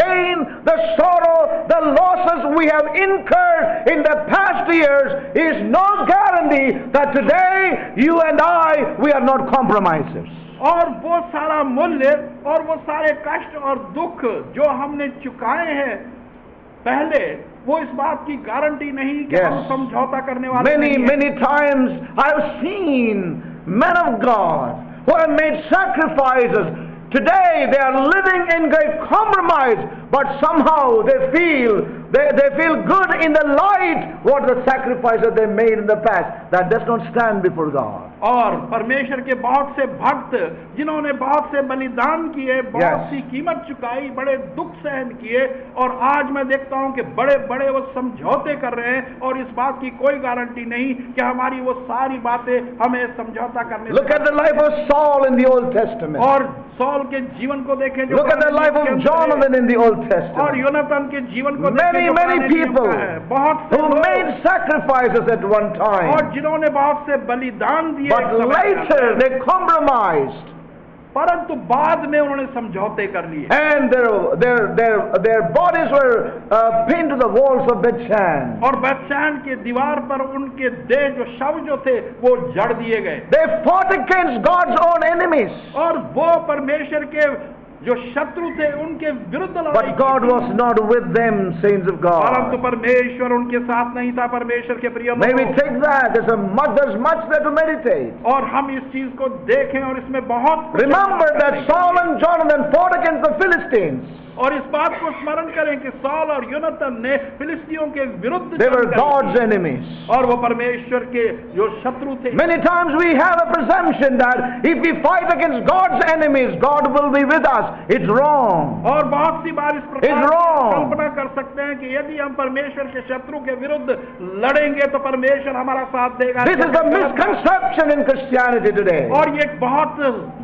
pain, the sorrow, the losses we have incurred in the past years is no guarantee that today you and I, we are not compromisers. और वो सारा मूल्य और वो सारे कष्ट और दुख जो हमने चुकाए हैं पहले, वो इस बात की गारंटी नहीं कि हम समझौता करने वाले नहीं हैं। Many times I have seen men of God who have made sacrifices. Today they are living in great compromise, but somehow they feel good in the light what the sacrifices they made in the past. That does not stand before God. और परमेश्वर के बहुत से भक्त जिन्होंने बहुत से बलिदान किए, बहुत सी कीमत चुकाई, बड़े दुख सहन किए, और आज मैं देखता हूं कि बड़े बड़े वो समझौते कर रहे हैं, और इस बात की कोई गारंटी नहीं कि हमारी वो सारी बातें हमें समझौता करने। Look at the life of Saul in the Old Testament. और सौल के जीवन को देखें जो Look at the life of Jonathan in the Old Testament. और योनातान के जीवन को many people बहुत who made sacrifices at one time, और जिन्होंने बहुत से बलिदान दिए, but later they compromised, परंतु बाद में उन्होंने समझौते कर लिए, and their bodies were pinned to the walls of Bethshan. और बेतशान के दीवार पर उनके देह जो शव जो थे वो जड़ दिए गए। They fought against God's own enemies, और वो परमेश्वर के जो शत्रु थे उनके विरुद्ध लड़ाई। but God was not with them, saints of परंतु God. परमेश्वर उनके साथ नहीं था। परमेश्वर के प्रिय May we लोगों, take that. There's much there to meditate. और हम इस चीज को देखें और इसमें बहुत कुछ Remember करने that के Saul लिए। and Jonathan fought against the Philistines. और इस बात को स्मरण करें कि सौल और योनातान ने फिलिस्तियों के विरुद्ध They were जंग God's की, enemies. और वो परमेश्वर के जो शत्रु थे। Many times we have a presumption that if we fight against God's enemies, God will be with us. It's wrong. और बहुत सी बार इस प्रकार It's wrong. कल्पना कर सकते हैं कि यदि हम परमेश्वर के शत्रु के विरुद्ध लड़ेंगे तो परमेश्वर हमारा साथ देगा। This is a misconception in Christianity today. और ये एक बहुत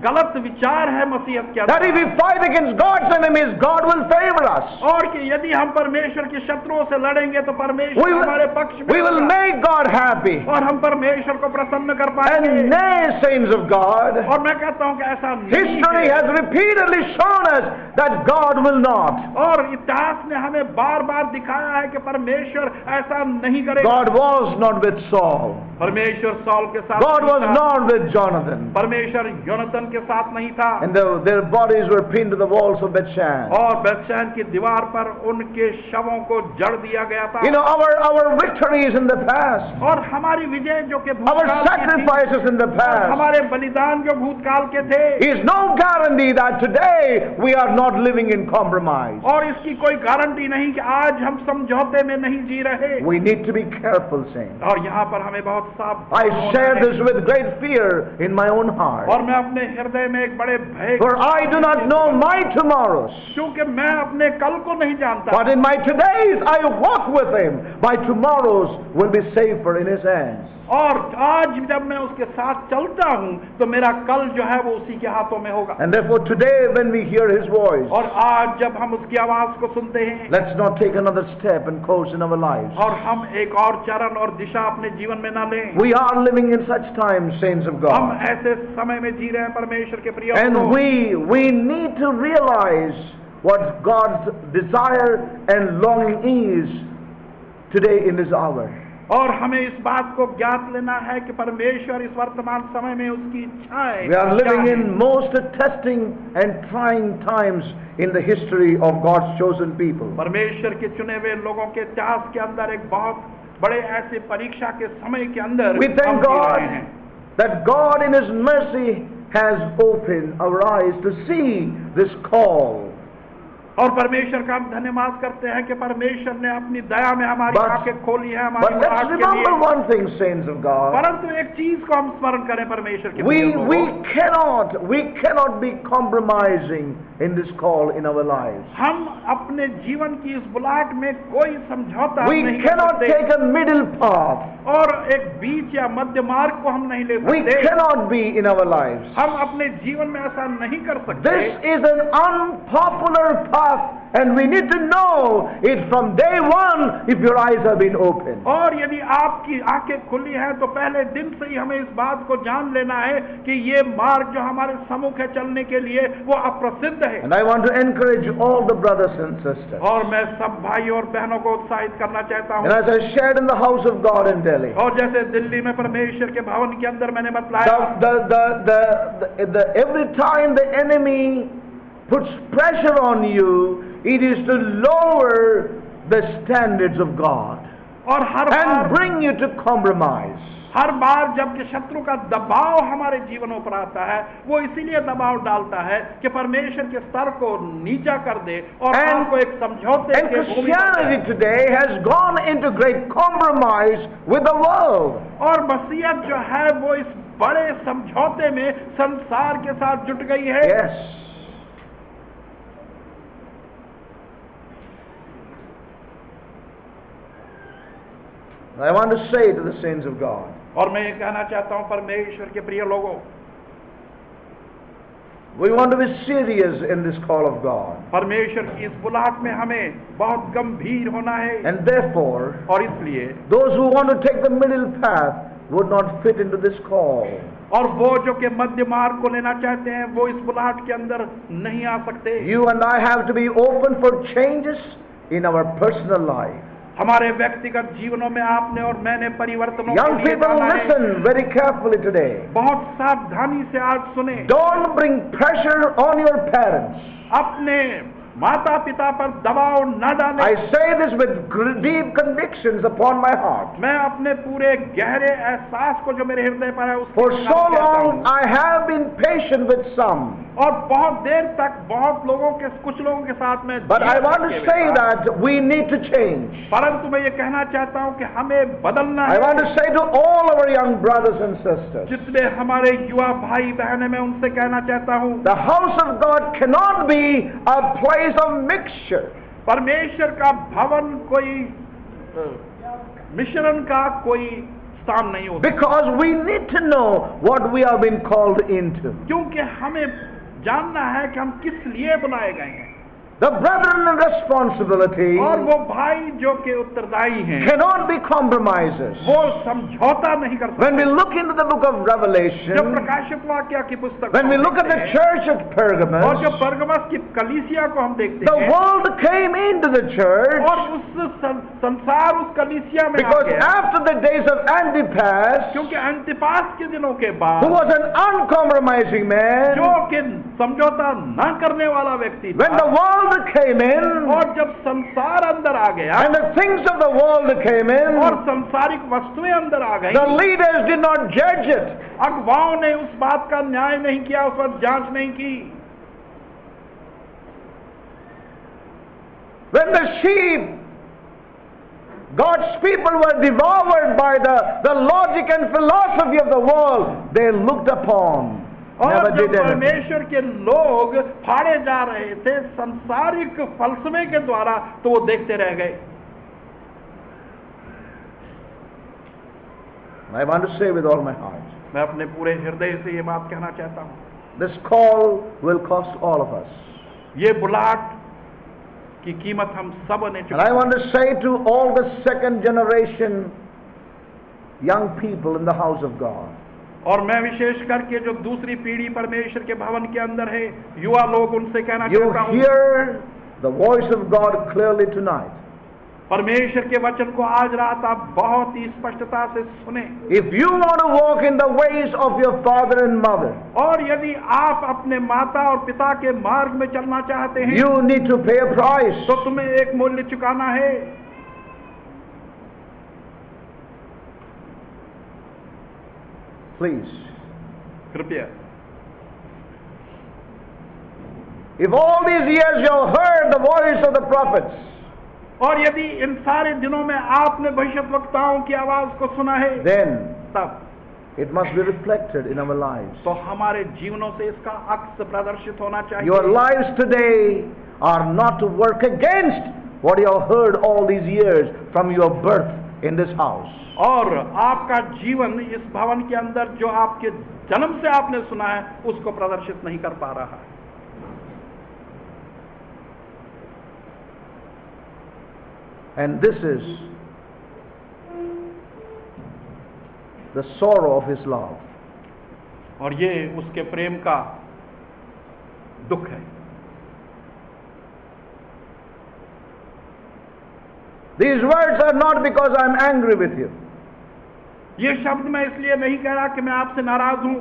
गलत विचार है मसीहत के That if we fight against God's enemies, God will favor us. और कि यदि हम परमेश्वर के शत्रुओं से लड़ेंगे तो परमेश्वर हमारे पक्ष में We will होगा। make God happy. और हम परमेश्वर को प्रसन्न कर पाएंगे। And nay, saints of God, और मैं कहता हूं कि ऐसा नहीं history है। has repeatedly shown us that God will not. और इतिहास ने हमें बार बार दिखाया है कि परमेश्वर ऐसा नहीं करेगा। God was not with Saul. परमेश्वर सौल के साथ God नहीं was था। not with Jonathan. परमेश्वर योनातान के साथ नहीं था। And their bodies were pinned to the walls of Bethshan. और बेतशान की दीवार पर उनके शवों को जड़ दिया गया था। You know, our victories in the past, और हमारी विजय जो कि our भूतकाल की थी, sacrifices in the और past, हमारे बलिदान जो भूतकाल के थे, is no guarantee that today we are not living in compromise. और इसकी कोई गारंटी नहीं कि आज हम समझौते में नहीं जी रहे। We need to be careful, saints. और यहाँ पर हमें बहुत सावधान I होना share है। this with great fear in my own heart. और मैं अपने हृदय में एक बड़े भय, For I do not know my tomorrows. क्योंकि मैं अपने कल को नहीं जानता, But in my todays I walk with him. My tomorrows will be safer in his hands. और आज जब मैं उसके साथ चलता हूँ तो मेरा कल जो है वो उसी के हाथों में होगा। And therefore today when we hear his voice, और आज जब हम उसकी आवाज को सुनते हैं, let's not take another step and course in our lives. और हम एक और चरण और दिशा अपने जीवन में ना लें। We are living in such times, saints of हम God. ऐसे समय में जी रहे हैं परमेश्वर के प्रिय And लोग। we need to realize what God's desire and longing is today in this hour. और हमें इस बात को ज्ञात लेना है कि परमेश्वर इस वर्तमान समय में उसकी इच्छाएं We are living क्या हैं। in most testing and trying times in the history of God's chosen people. परमेश्वर के चुने हुए लोगों के इतिहास के अंदर एक बहुत बड़े ऐसे परीक्षा के समय के अंदर We हम thank जी रहे God हैं। that God in His mercy has opened our eyes to see this call. और परमेश्वर का हम धन्यवाद करते हैं कि परमेश्वर ने अपनी दया में हमारी But- आंखें खोली है But हमारी let's आंख के remember लिए। one thing, saints of God. परंतु एक चीज को हम स्मरण करें परमेश्वर के We प्रिय लोगों, cannot be compromising in this call in our lives. हम अपने जीवन की इस बुलाहट में कोई समझौता We नहीं कर cannot सकते, take a middle path. और एक बीच या मध्य मार्ग को हम नहीं ले We सकते। cannot be in our lives. हम अपने जीवन में ऐसा नहीं कर सकते। This is an unpopular path And we need to know it from day one if your eyes have been opened. और यदि आपकी आंखें खुली हैं तो पहले दिन से ही हमें इस बात को जान लेना है कि ये मार्ग जो हमारे सम्मुख है चलने के लिए वो अप्रसिद्ध है। And I want to encourage all the brothers and sisters. और मैं सब भाई और बहनों को उत्साहित करना चाहता And हूँ। as I shared in the house of God in Delhi, और जैसे दिल्ली में परमेश्वर के भवन के अंदर मैंने बतलाया, every time the enemy puts pressure on you, it is to lower the standards of God और and bring you to compromise. हर बार जब कि शत्रु का दबाव हमारे जीवनों पर आता है वो इसीलिए दबाव डालता है कि परमेश्वर के स्तर को नीचा कर दे और आपको एक समझौते And के भूमि पर Christianity today has gone into great compromise with the world. और मसीहत जो है वो इस बड़े समझौते में संसार के साथ जुट गई है। Yes. I want to say to the saints of God, और मैं ये कहना चाहता हूं परमेश्वर के प्रिय लोगों, we want to be serious in this call of God. परमेश्वर की इस बुलाहट में हमें बहुत गंभीर होना है। And therefore, और इसलिए those who want to take the middle path would not fit into this call. और वो जो के मध्य मार्ग को लेना चाहते हैं वो इस बुलाहट के अंदर नहीं आ सकते। You and I have to be open for changes in our personal life. हमारे व्यक्तिगत जीवनों में आपने और मैंने परिवर्तनों Young के लिए people, जाना है। listen very carefully today. बहुत सावधानी से आज सुने। Don't bring pressure on your parents. अपने माता पिता पर दबाव न डालें। I say this with deep convictions upon my heart. मैं अपने पूरे गहरे एहसास को जो मेरे हृदय पर है उसको For so कहता हूं। long I have been patient with some. और बहुत देर तक बहुत लोगों के कुछ लोगों के साथ में But I want to say that we need to change. परंतु मैं ये कहना चाहता हूं कि हमें बदलना I है। want to say to all our young brothers and sisters, जितने हमारे युवा भाई बहन हैं मैं उनसे कहना चाहता हूं the house of God cannot be a place of mixture. परमेश्वर का भवन कोई मिश्रण का कोई स्थान नहीं होता, Because we need to know what we have been called into. क्योंकि हमें जानना है कि हम किस लिए बुलाए गए हैं। The brethren in responsibility और वो भाई जो के उत्तरदायी हैं cannot be compromisers. वो समझौता नहीं कर When we सकते। look into the book of जब Revelation, प्रकाशित वाक्य की पुस्तक when we look at the church at और Pergamos, जो परगमस की कलीसिया को हम देखते the हैं world came into the church और उस संसार उस कलीसिया में आ because गया, after the days of Antipas, क्योंकि अंतिपास के दिनों के who बाद was an uncompromising man, जो कि समझौता न करने वाला व्यक्ति when the था, world came in और जब संसार अंदर आ गया and the things of the world came in, और संसारिक वस्तुएं अंदर आ गई, the leaders did not judge it. अगुवाओं ने उस बात का न्याय नहीं किया, उस पर जांच नहीं की। When the sheep, God's people, were devoured by the logic and philosophy of the world, they looked upon, और never जब did anything. परमेश्वर के लोग फाड़े जा रहे थे संसारिक फलसफे के द्वारा, तो वो देखते रह गए। I want to say with all my heart, मैं अपने पूरे हृदय से ये बात कहना चाहता हूँ, this call will cost all of us. ये बुलाहट की कीमत हम सब ने And I want to say to all the second generation young people in the house of God, और मैं विशेष करके जो दूसरी पीढ़ी परमेश्वर के भवन के अंदर है युवा लोग, उनसे कहना you चाहता हूँ, hear the voice of God clearly tonight. परमेश्वर के वचन को आज रात आप बहुत ही स्पष्टता से सुने। If you want to walk in the ways of your father and mother, और यदि आप अपने माता और पिता के मार्ग में चलना चाहते हैं you need to pay a price. तो तुम्हें एक मूल्य चुकाना है। Please. कृपया, If all these years you have heard the voice of the prophets, और यदि इन सारे दिनों में आपने भविष्यद्वक्ताओं की आवाज को सुना है, then तब it must be reflected in our lives. तो हमारे जीवनों से इसका अक्स प्रदर्शित होना चाहिए। Your lives today are not to work against what you have heard all these years from your birth in this house. और आपका जीवन इस भवन के अंदर जो आपके जन्म से आपने सुना है उसको प्रदर्शित नहीं कर पा रहा है। And this is the sorrow of his love. और ये उसके प्रेम का दुख है। These words are not because I'm angry with you. ये शब्द मैं इसलिए नहीं कह रहा कि मैं आपसे नाराज हूं।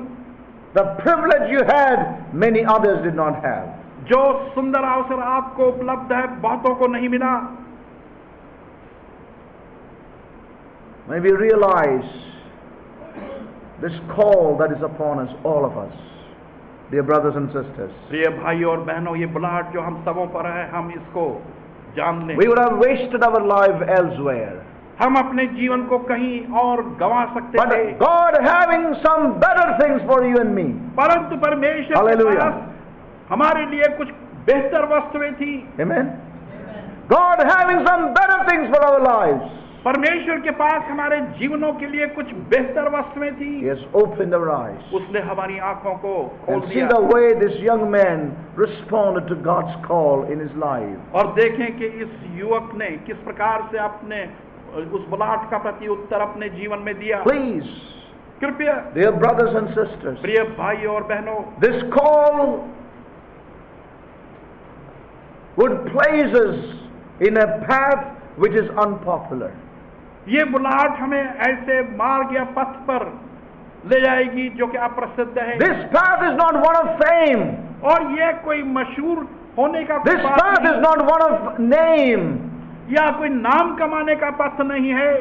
The privilege you had, many others did not have. जो सुंदर अवसर आपको उपलब्ध है, बहुतों को नहीं मिला। May we realize this call that is upon us, all of us, dear brothers and sisters. प्रिय भाई और बहनों, ये बुलाहट जो हम सबों पर है, हम इसको जान लें। We would have wasted our life elsewhere. हम अपने जीवन को कहीं और गंवा सकते But थे, God having some better things for you and me. परंतु परमेश्वर के Hallelujah. पास हमारे लिए कुछ बेहतर वस्तुएं थी। Amen. God having some better things for our lives. परमेश्वर के पास हमारे जीवनों के लिए कुछ बेहतर वस्तुएं थी। He has opened our eyes. उसने हमारी आंखों को खोल And see दिया। the way this young man responded to God's call in his life. और देखें कि इस युवक ने किस प्रकार से अपने उस बुलाहट का प्रति उत्तर अपने जीवन में दिया। Please, कृपया dear brothers and sisters, प्रिय भाई और बहनों, this call would place us in a path which is unpopular. ये बुलाहट हमें ऐसे मार्ग या पथ पर ले जाएगी जो कि अप्रसिद्ध है। This path is not one of fame. और ये कोई मशहूर होने का This बात path नहीं, is not one of name. या कोई नाम कमाने का पथ नहीं है।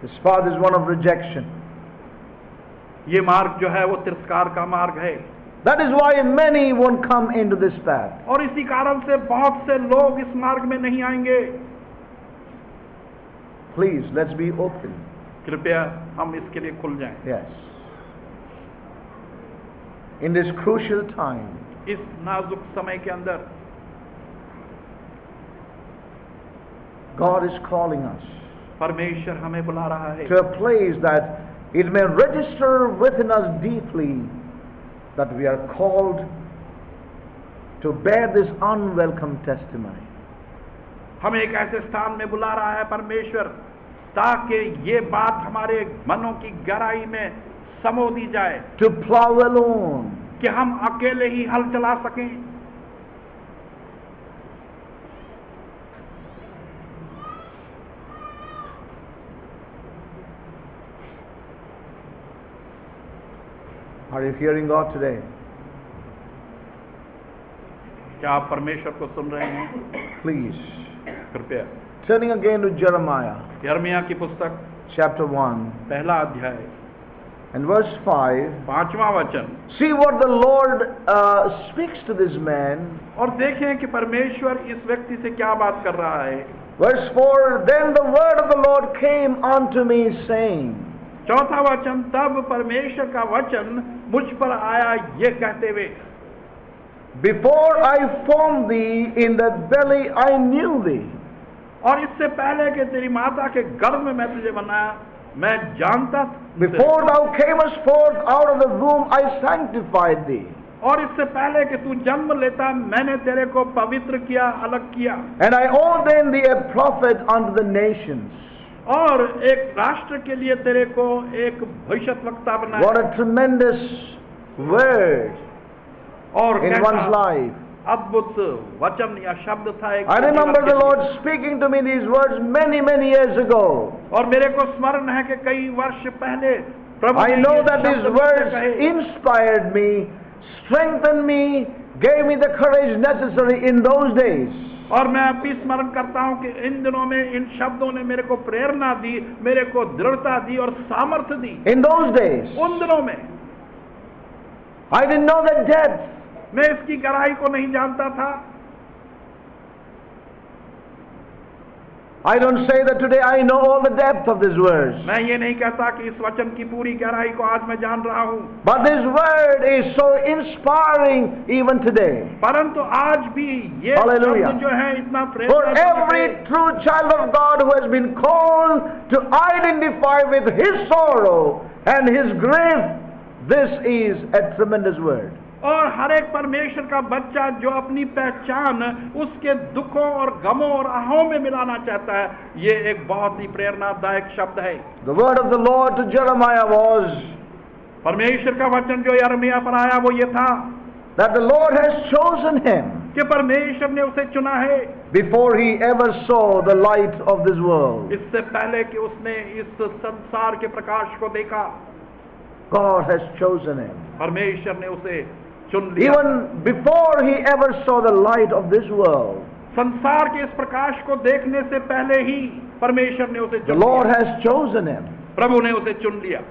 This path is one of rejection. ये मार्ग जो है वो तिरस्कार का मार्ग है। That is why many won't come into this path. और इसी कारण से बहुत से लोग इस मार्ग में नहीं आएंगे। Please, let's be open. कृपया हम इसके लिए खुल जाएं। Yes. In this crucial time, इस नाजुक समय के अंदर God is calling us परमेश्वर हमें बुला रहा है to a place that it may register within us deeply that we are called to bear this unwelcome testimony. हमें एक ऐसे स्थान में बुला रहा है परमेश्वर, ताकि ये बात हमारे मनों की गहराई में समो दी जाए To plow alone. कि हम अकेले ही हल चला सकें। Are you hearing God today? क्या आप परमेश्वर को सुन रहे हैं? Please. कृपया Turning again to Jeremiah यिर्मयाह की पुस्तक chapter 1 पहला अध्याय and verse 5. 5वां वचन, See what the Lord speaks to this man. और देखें कि परमेश्वर इस व्यक्ति से क्या बात कर रहा है। Verse 4. Then the word of the Lord came unto me saying. चौथा वचन, तब परमेश्वर का वचन मुझ पर आया ये कहते हुए, Before I formed thee in the belly, I knew thee. और इससे पहले कि तेरी माता के गर्भ में मैं तुझे बनाया, मैं जानता था। Before thou camest forth out of the womb, I sanctified thee. और इससे पहले कि तू जन्म लेता, मैंने तेरे को पवित्र किया, अलग किया, And I ordained thee a prophet unto the nations. और एक राष्ट्र के लिए तेरे को एक भविष्यद्वक्ता बनाया। What a tremendous word और in कैसा one's life. अद्भुत वचन या शब्द था एक I remember जीवन the के Lord लिए। speaking to me these words many years ago. और मेरे को स्मरण है कि कई वर्ष पहले प्रभु I ने know ये that these शब्द मुझसे words कहे। inspired me, strengthened me, gave me the courage necessary in those days. और मैं अभी स्मरण करता हूं कि इन दिनों में इन शब्दों ने मेरे को प्रेरणा दी, मेरे को दृढ़ता दी और सामर्थ्य दी। In those days, उन दिनों में I didn't know the depth. मैं इसकी गहराई को नहीं जानता था। I don't say that today I know all the depth of this verse. मैं ये नहीं कहता कि इस वचन की पूरी गहराई को आज मैं जान रहा हूँ, But this word is so inspiring even today. परंतु आज भी ये Hallelujah. शब्द जो है इतना For प्रेरणादायक every है। true child of God who has been called to identify with his sorrow and his grief, this is a tremendous word. और हर एक परमेश्वर का बच्चा जो अपनी पहचान उसके दुखों और गमों और ahoं में मिलाना चाहता है, ये एक बहुत ही प्रेरणादायक शब्द है। The word of the Lord to Jeremiah was परमेश्वर का वचन जो यिर्मयाह पर आया वो ये था that the Lord has chosen him कि परमेश्वर ने उसे चुना है before he ever saw the light of this world. इससे पहले कि उसने इस संसार के प्रकाश को देखा। God has chosen him. परमेश्वर ने उसे चुन लिया। Even before he ever saw the light of this world, संसार के इस प्रकाश को देखने से पहले ही परमेश्वर ने उसे the चुन Lord लिया। has chosen him. प्रभु ने उसे चुन लिया।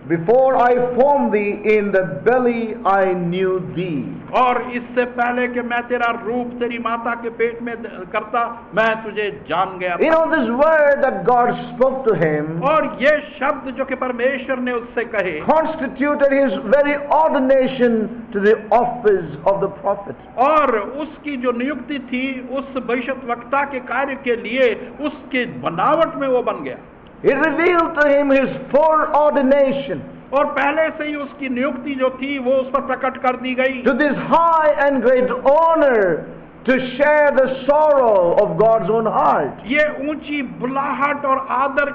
Before I formed thee in the belly, I knew thee. और इससे पहले कि मैं तेरा रूप तेरी माता के पेट में करता, मैं तुझे जान गया You था। know, this word that God spoke to him और ये शब्द जो कि परमेश्वर ने उससे कहे constituted his very ordination to the office of the prophet. और उसकी जो नियुक्ति थी उस भविष्यद्वक्ता के कार्य के लिए उसके बनावट में वो बन गया। It revealed to him his foreordination और पहले से ही उसकी नियुक्ति जो थी वो उस पर प्रकट कर दी गई to this high and great honor to share the sorrow of God's own heart. ये ऊंची बुलाहट और आदर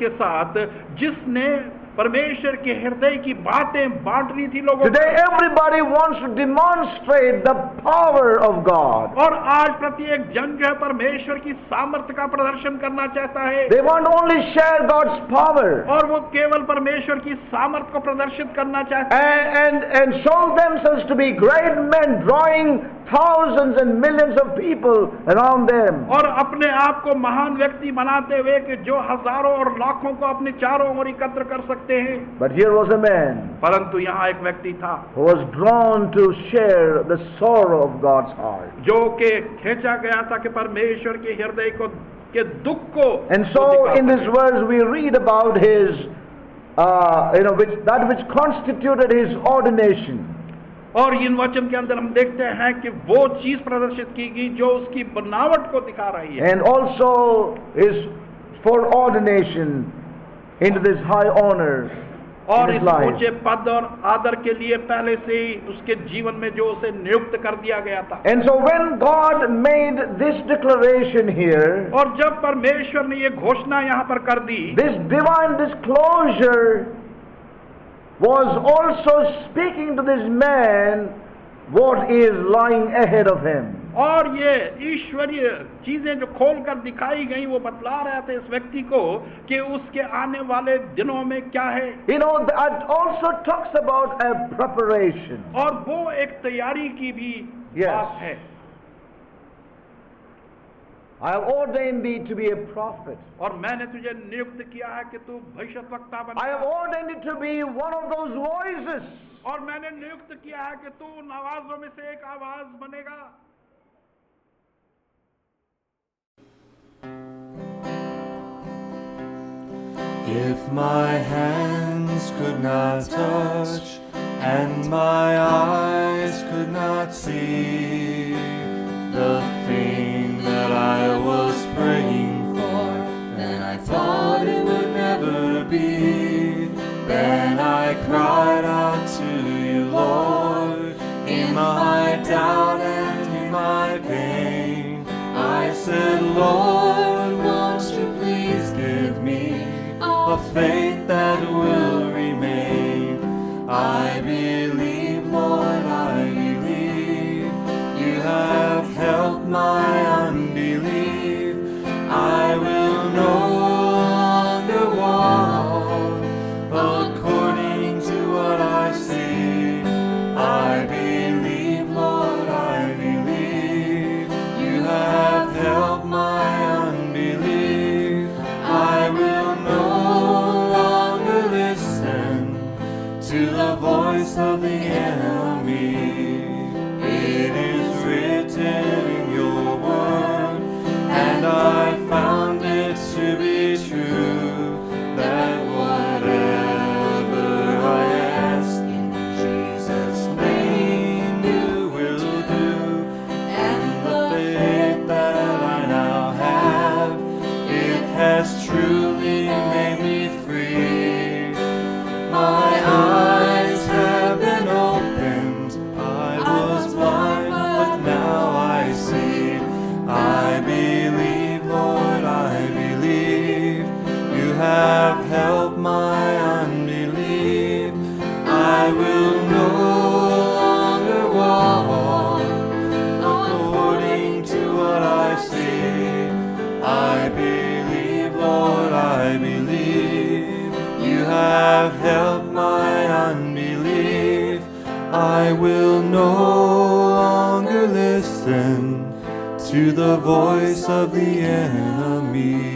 के साथ जिसने परमेश्वर के हृदय की बातें बांटनी थी लोगों Today everybody wants to demonstrate the power of God. और आज प्रत्येक जन जो है परमेश्वर की सामर्थ्य का प्रदर्शन करना चाहता है They want to only share God's power और वो केवल परमेश्वर की सामर्थ्य को प्रदर्शित करना चाहते हैं and show themselves to be great men, drawing thousands and millions of people around them. और अपने आप को महान व्यक्ति बनाते हुए कि जो हजारों और लाखों को अपने चारों ओर एकत्र कर सकते हैं। But here was a man परंतु यहाँ एक व्यक्ति था who was drawn to share the sorrow of God's heart. जो कि खींचा गया था कि परमेश्वर के हृदय को के दुख को And so in this verse we read about his which constituted his ordination. और इन वचन के अंदर हम देखते हैं कि वो चीज प्रदर्शित की गई जो उसकी बनावट को दिखा रही है And also his foreordination into this high honor और in इस his life. ऊंचे पद और आदर के लिए पहले से ही उसके जीवन में जो उसे नियुक्त कर दिया गया था। And so when God made this declaration here, और जब परमेश्वर ने ये घोषणा यहाँ पर कर दी, this divine disclosure was also speaking to this man what is lying ahead of him. और ये ईश्वरीय चीजें जो खोल कर दिखाई गई वो बतला रहे थे इस व्यक्ति को कि उसके आने वाले दिनों में क्या है। You know, that also talks about a preparation. और वो एक तैयारी की भी Yes. बात है। I have ordained thee to be a prophet. और मैंने तुझे नियुक्त किया है कि तू भविष्यद्वक्ता बन। I have ordained thee to be one of those voices. और मैंने नियुक्त किया है कि तू उन आवाजों में से एक आवाज बनेगा। If my hands could not touch and my eyes could not see the thing that I was praying for, then I thought it would never be. Then I cried out to you, Lord, in my doubt and in my pain. I said, Lord, won't you please give me a faith that will remain. I believe, Lord, I believe. You have helped my unbelief. I will no longer walk according to what I see. I believe, Lord, I believe. You have helped my unbelief. I will no longer true, that whatever I ask in Jesus' name you will do. And the faith that I now have, it has truly made me free. My eyes have been opened. I was blind, but now I see. I believe, Lord, I believe. You have helped my unbelief. I will no longer walk according to what I see. I believe, Lord, I believe. You have helped my unbelief. I will no longer listen to the voice of the enemy.